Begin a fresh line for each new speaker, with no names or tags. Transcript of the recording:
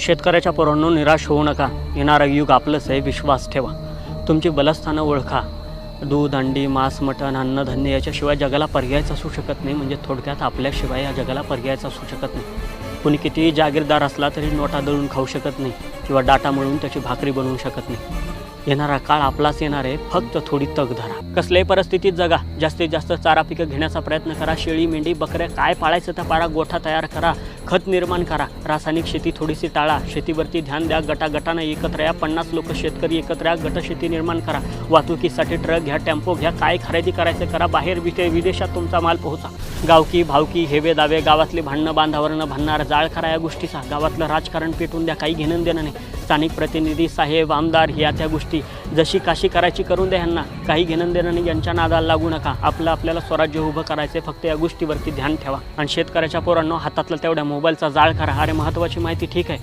शेतकऱ्याच्या पोरांनो, निराश होऊ नका. येणारं युग आपलंच आहे, विश्वास ठेवा. तुमची बलस्थानं ओळखा. दूध, अंडी, मांस, मटण, अन्नधान्य याच्याशिवाय जगाला पर्यायच असू शकत नाही. म्हणजे थोडक्यात आपल्याशिवाय या जगाला पर्यायच असू शकत नाही. कुणी कितीही जागीरदार असला तरी नोटा दळून खाऊ शकत नाही किंवा डाटा मळून त्याची भाकरी बनवू शकत नाही. येणारा काळ आपलाच येणार आहे, फक्त थोडी तग धरा. कसल्याही परिस्थितीत जगा. जास्तीत जास्त चारा पिकं घेण्याचा प्रयत्न करा. शेळी, मेंढी, बकऱ्या काय पाळायचं त्या पाळा. गोठा तयार करा. खत निर्माण करा. रासायनिक शेती थोडीशी टाळा. शेतीवरती ध्यान द्या. गटागटानं एकत्र या. 50 लोक शेतकरी एकत्र या. गटशेती निर्माण करा. वाहतुकीसाठी ट्रक घ्या, टेम्पो घ्या. काय खरेदी करायचं करा. बाहेर विदेशात तुमचा माल पोहोचा. गावकी भावकी हेवे दावे, गावातले भांडणं बांधावरनं भांडणार जाळ करा या गोष्टीचा. गावातलं राजकारण पेटून द्या. काही घेणं देणं नाही. स्थानिक प्रतिनिधी, साहेब, आमदार ह्या त्या गोष्टी जशी काशी करायची करून द्या. ह्यांना काही घेणं देणं नाही. यांच्या नादाला लागू नका. आपल्याला स्वराज्य उभं करायचं, फक्त या गोष्टीवरती ध्यान ठेवा. आणि शेतकऱ्याच्या पोरांनो, हातातलं तेवढ्या मोबाईलचा जाळ करा. अरे महत्त्वाची माहिती ठीक आहे,